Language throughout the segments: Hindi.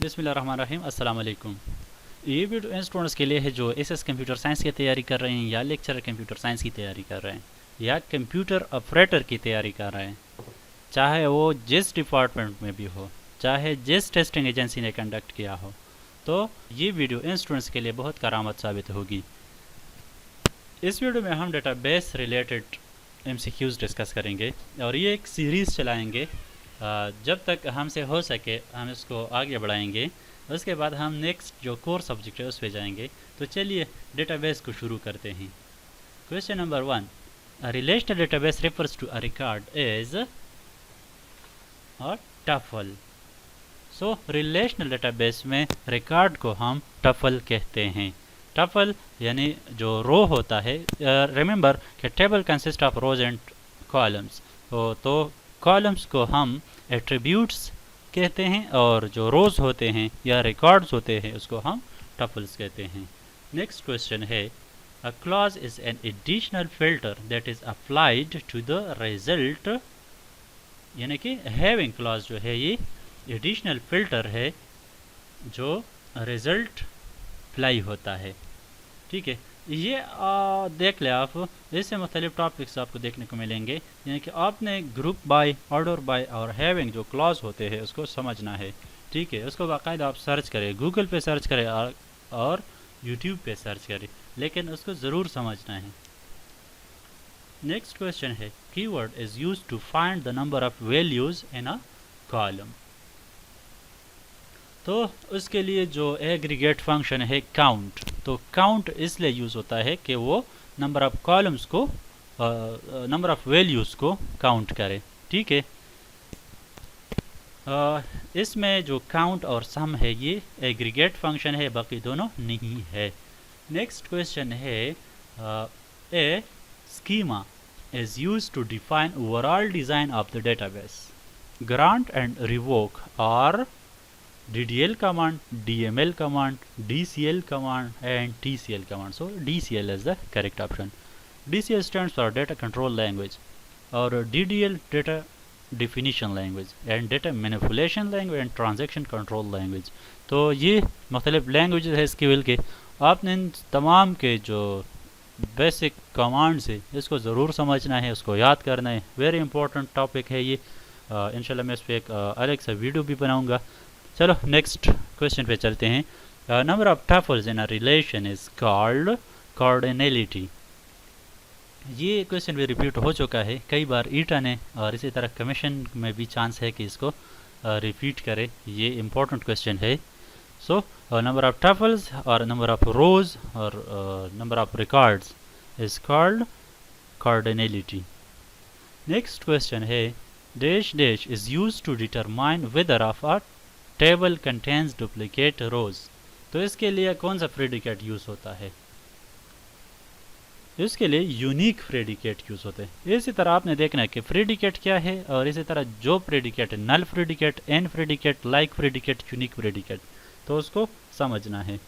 बिस्मिल्लाहिर्रहमानिर्रहीम अस्सलाम वालेकुम। ये वीडियो इन स्टूडेंट्स के लिए है जो एसएस कंप्यूटर साइंस की तैयारी कर रहे हैं या लेक्चरर कंप्यूटर साइंस की तैयारी कर रहे हैं या कंप्यूटर ऑपरेटर की तैयारी कर रहे हैं, चाहे वो जिस डिपार्टमेंट में भी हो, चाहे जिस टेस्टिंग एजेंसी ने कंडक्ट किया हो, तो ये वीडियो इन स्टूडेंट्स के लिए बहुत करामत साबित होगी। इस वीडियो में हम डेटाबेस रिलेटेड एमसीक्यूज़ डिस्कस करेंगे और ये एक सीरीज़ चलाएंगे। जब तक हमसे हो सके हम इसको आगे बढ़ाएंगे। उसके बाद हम नेक्स्ट जो कोर सब्जेक्ट है उस पर जाएंगे। तो चलिए डेटाबेस को शुरू करते हैं। Question number 1, relational database refers to a record is और टफल। सो रिलेशनल डेटाबेस में रिकॉर्ड को हम टफल कहते हैं। टफल यानी जो रो होता है, रिमेंबर कि table consist of rose and columns, तो कॉलम्स को हम एट्रीब्यूट्स कहते हैं और जो रोज होते हैं या रिकॉर्ड्स होते हैं उसको हम टपल्स कहते हैं। नेक्स्ट क्वेश्चन है, a clause is an additional filter that is applied to the result, यानी कि हैविंग क्लॉज जो है ये एडिशनल फिल्टर है जो रिजल्ट अप्लाई होता है। ठीक है, ये देख ले आप, इससे मुख्तलिफ टॉपिक्स आपको देखने को मिलेंगे, यानी कि आपने ग्रुप बाय, ऑर्डर बाय और हैविंग जो क्लॉज होते हैं उसको समझना है। ठीक है, उसको बाकायदा आप सर्च करें, गूगल पे सर्च करें और यूट्यूब पे सर्च करें, लेकिन उसको ज़रूर समझना है। नेक्स्ट क्वेश्चन है, keyword is use to find the number of values in a column. तो उसके लिए जो एग्रीगेट फंक्शन है काउंट, तो काउंट इसलिए यूज़ होता है कि वो नंबर ऑफ कॉलम्स को, नंबर ऑफ वैल्यूज़ को काउंट करे। ठीक है, इसमें जो काउंट और सम है ये एग्रीगेट फंक्शन है, बाकी दोनों नहीं है। नेक्स्ट क्वेश्चन है, a schema is use to define overall design of the database. Grant and revoke are DDL command, DML command, DCL command and TCL command. So DCL is the correct option. DCL stands for data control language or DDL data definition language and data manipulation language and transaction control language. तो ये मुख्तलिफ लैंग्वेजेस है इसके के। आपने इन तमाम के जो बेसिक कमांड्स है इसको ज़रूर समझना है, उसको याद करना है। वेरी इंपॉर्टेंट टॉपिक है ये। इंशाल्लाह मैं इस पर एक अलग सा वीडियो भी बनाऊँगा। चलो नेक्स्ट क्वेश्चन पे चलते हैं। Number of tuples in a relation is called cardinality. ये क्वेश्चन भी रिपीट हो चुका है कई बार ईटा ने, और इसी तरह कमीशन में भी चांस है कि इसको रिपीट करे। ये इम्पोर्टेंट क्वेश्चन है। सो नंबर ऑफ टपल्स और नंबर ऑफ रोज और number of records is called cardinality. Next question है, dash dash is use to determine whether of a table contains duplicate rows. तो इसके लिए कौन सा प्रेडिकेट यूज़ होता है? इसके लिए यूनिक प्रेडिकेट यूज़ होते हैं। इसी तरह आपने देखना है कि प्रेडिकेट क्या है, और इसी तरह जो प्रेडिकेट है, null predicate, in predicate, like predicate, unique predicate, तो उसको समझना है।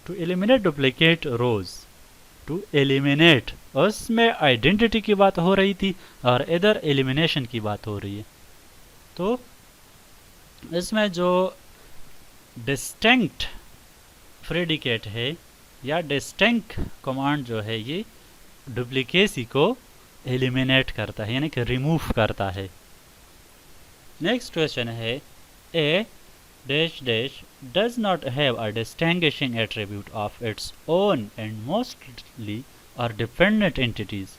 To eliminate duplicate rows, to eliminate, उसमें आइडेंटिटी की बात हो रही थी और इधर एलिमिनेशन की बात हो रही है। तो इसमें जो डिस्टिंक्ट प्रेडिकेट है या डिस्टिंक्ट कमांड जो है ये डुप्लीकेसी को एलिमिनेट करता है, यानी कि रिमूव करता है। नेक्स्ट क्वेश्चन है, a dash dash does not have a distinguishing attribute of its own and mostly are dependent entities.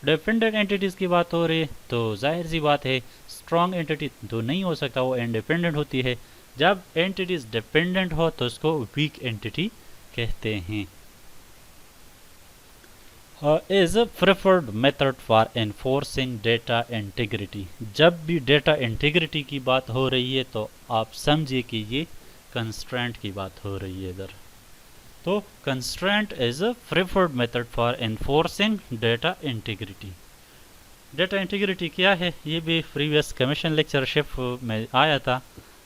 Dependent entities की बात हो रही है तो जाहिर सी बात है स्ट्रॉन्ग एंटिटी तो नहीं हो सकता, वो इंडिपेंडेंट होती है। जब एंटिटीज डिपेंडेंट हो तो उसको वीक एंटिटी कहते हैं। Is preferred method for enforcing data integrity. जब भी डेटा इंटीग्रिटी की बात हो रही है तो आप समझिए कि ये कंस्ट्रेंट की बात हो रही है इधर। तो constraint is a preferred method for enforcing data integrity. Data integrity क्या है ये भी प्रीवियस कमीशन लेक्चरशिप में आया था,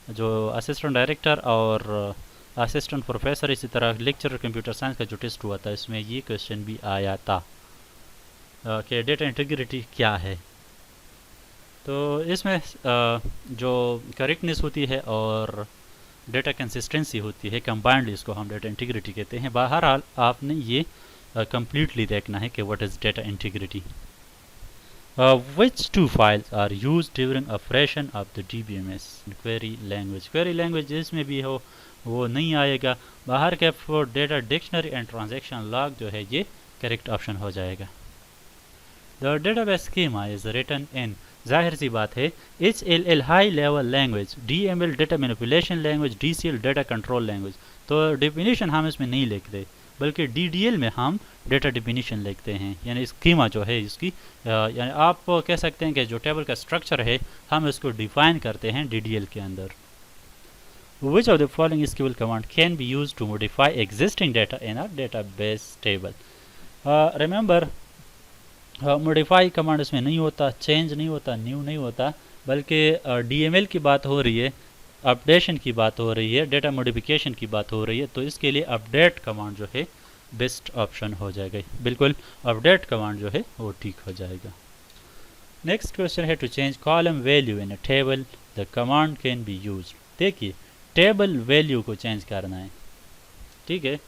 जो असिस्टेंट डायरेक्टर और असिस्टेंट प्रोफेसर, इसी तरह लेक्चर कंप्यूटर साइंस का जो टेस्ट हुआ था इसमें ये क्वेश्चन भी आया था कि डेटा इंटीग्रिटी क्या है। तो इसमें जो करेक्टनेस होती है और डेटा कंसिस्टेंसी होती है, कंबाइंडली इसको हम डेटा इंटीग्रिटी कहते हैं। बहरहाल आपने ये completely देखना है कि what is data integrity. Which two files are used during operation of the DBMS? Query language. Query language जिसमें भी हो वो नहीं आएगा। बाहर के for data dictionary and transaction log जो है ये करेक्ट ऑप्शन हो जाएगा। The database schema is written in, जाहिर सी बात है, HLL high level language, DML data manipulation language, DCL data control language. तो डेफिनेशन हम इसमें नहीं लिखते बल्कि DDL में हम डेटा डेफिनेशन लिखते हैं, यानी स्कीमा जो है इसकी, यानी आप कह सकते हैं कि जो टेबल का स्ट्रक्चर है हम इसको डिफाइन करते हैं DDL के अंदर। Which of the following SQL command can be used to modify existing data in a database table? Remember, modify command इसमें नहीं होता, चेंज नहीं होता, न्यू नहीं होता, बल्कि DML की बात हो रही है, अपडेशन की बात हो रही है, डेटा मॉडिफिकेशन की बात हो रही है। तो इसके लिए अपडेट कमांड जो है बेस्ट ऑप्शन हो जाएगा। बिल्कुल अपडेट कमांड जो है वो ठीक हो जाएगा। नेक्स्ट क्वेश्चन है to change column value in a table the command can be used. देखिए टेबल वैल्यू को चेंज करना है, ठीक है।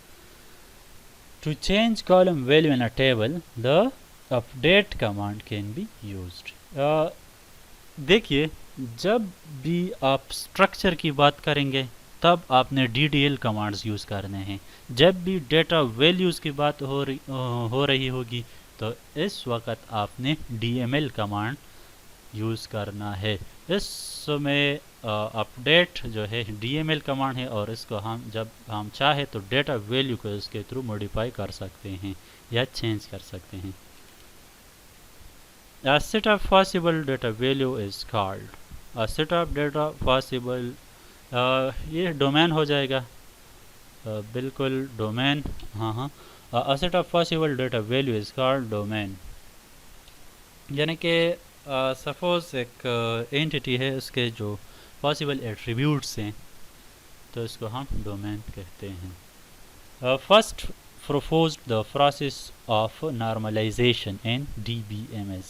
To change column value in a table the update command can be used. देखिए जब भी आप स्ट्रक्चर की बात करेंगे तब आपने DDL कमांड्स यूज़ करने हैं। जब भी डेटा वैल्यूज़ की बात हो रही होगी तो इस वक्त आपने DML कमांड यूज़ करना है। इसमें अपडेट जो है DML कमांड है और इसको हम जब हम चाहे तो डेटा वैल्यू को इसके थ्रू मॉडिफाई कर सकते हैं या चेंज कर सकते हैं। A set of possible data value is called, a set of data possible, ये डोमेन हो जाएगा, बिल्कुल डोमेन, हाँ, a set of possible data value is called domain. यानी कि सपोज एक एंटिटी है, उसके जो पॉसिबल एट्रीब्यूट्स हैं तो इसको हम डोमेन कहते हैं। First proposed the process of normalization in DBMS।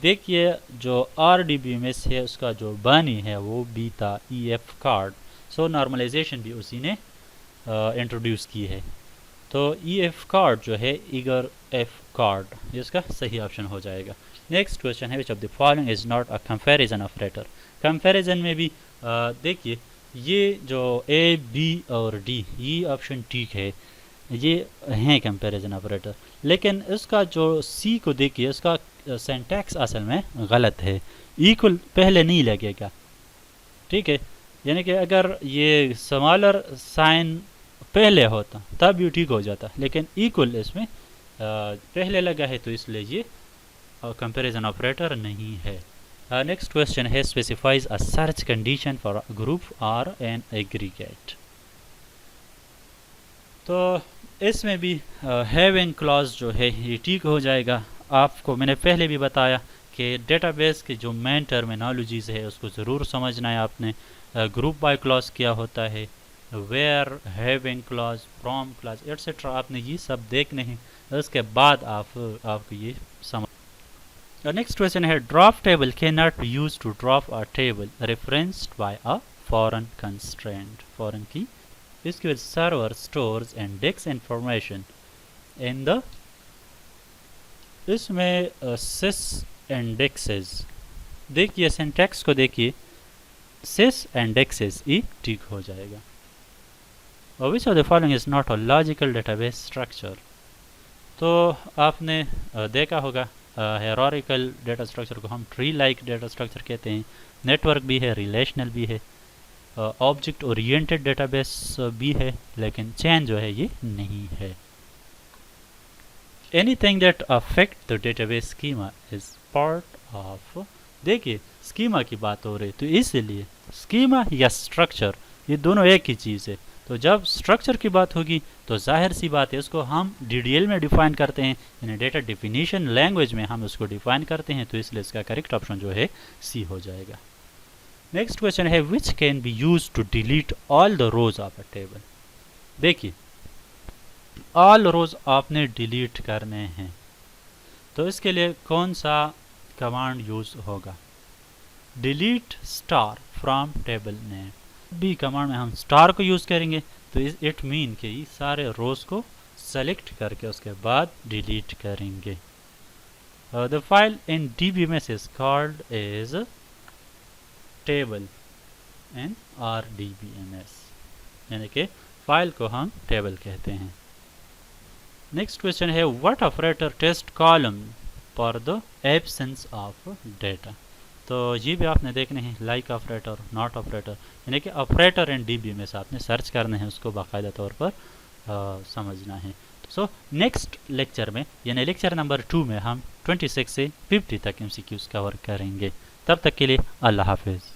देखिए जो RDBMS है उसका जो बानी है वो भी था EF कार्ड, सो नॉर्मलाइजेशन भी उसी ने इंट्रोड्यूस की है। तो EF कार्ड जो है ईगर F कार्ड, जिसका सही ऑप्शन हो जाएगा। नेक्स्ट क्वेश्चन है which of the following is not a comparison operator. Comparison में भी देखिए ये जो A, B और D ये ऑप्शन ठीक है, ये हैं कंपैरिजन ऑपरेटर, लेकिन इसका जो C को देखिए इसका सिंटैक्स असल में गलत है। इक्वल पहले नहीं लगेगा, ठीक है, यानी कि अगर ये स्मॉलर साइन पहले होता तब ये ठीक हो जाता, लेकिन इक्वल इसमें पहले लगा है तो इसलिए ये कंपैरिजन ऑपरेटर नहीं है। नेक्स्ट क्वेश्चन है specifies a search condition for group or an aggregate. तो इसमें भी हैविंग क्लॉज जो है ये ठीक हो जाएगा। आपको मैंने पहले भी बताया कि डेटाबेस के जो मेन टर्मिनोलॉजीज़ है उसको ज़रूर समझना है आपने। ग्रुप बाय क्लॉज क्या होता है, where, having clause, from clause etcetera, आपने ये सब देखने हैं, उसके बाद आपको ये समझ। नेक्स्ट क्वेश्चन है drop table can not be use to drop a table referenced by a foreign constraint. Foreign key इसके बाद server stores index information in the, इसमें सिस इंडेक्सेस, देखिए सिंटैक्स को देखिए, सिस इंडेक्सेस ये ठीक हो जाएगा। और which of the following is not a logical database structure. तो आपने देखा होगा हायरार्किकल डेटा स्ट्रक्चर को हम ट्री लाइक डेटा स्ट्रक्चर कहते हैं। नेटवर्क भी है, रिलेशनल भी है, ऑब्जेक्ट ओरिएंटेड डेटाबेस भी है, लेकिन चेन जो है ये नहीं है। Anything that affect the database schema is part of, देखिए स्कीमा की बात हो रही है तो इसलिए स्कीमा या स्ट्रक्चर ये दोनों एक ही चीज़ है। तो जब स्ट्रक्चर की बात होगी तो जाहिर सी बात है उसको हम DDL में डिफाइन करते हैं, यानी डेटा डेफिनेशन लैंग्वेज में हम उसको डिफाइन करते हैं, तो इसलिए इसका करेक्ट ऑप्शन जो है C हो जाएगा। नेक्स्ट क्वेश्चन है which can be use to delete all the rows of a table. देखिए ऑल रोज आपने डिलीट करने हैं तो इसके लिए कौन सा कमांड यूज होगा। Delete star from table name. भी कमांड में हम स्टार को यूज़ करेंगे तो इट मीन कि सारे रोज को सेलेक्ट करके उसके बाद डिलीट करेंगे। The file in DBMS is called as table in RDBMS, यानी कि फाइल को हम टेबल कहते हैं। नेक्स्ट क्वेश्चन है what operator test column for the absence of data. तो ये भी आपने देखने हैं, लाइक ऑपरेटर, नॉट ऑपरेटर, यानी कि ऑपरेटर एंड DBMS आपने सर्च करना है, उसको बाकायदा तौर पर समझना है। सो नेक्स्ट लेक्चर में यानी लेक्चर नंबर 2 में हम 26 से 50 तक MCQs कवर करेंगे। तब तक के लिए अल्लाह हाफिज़।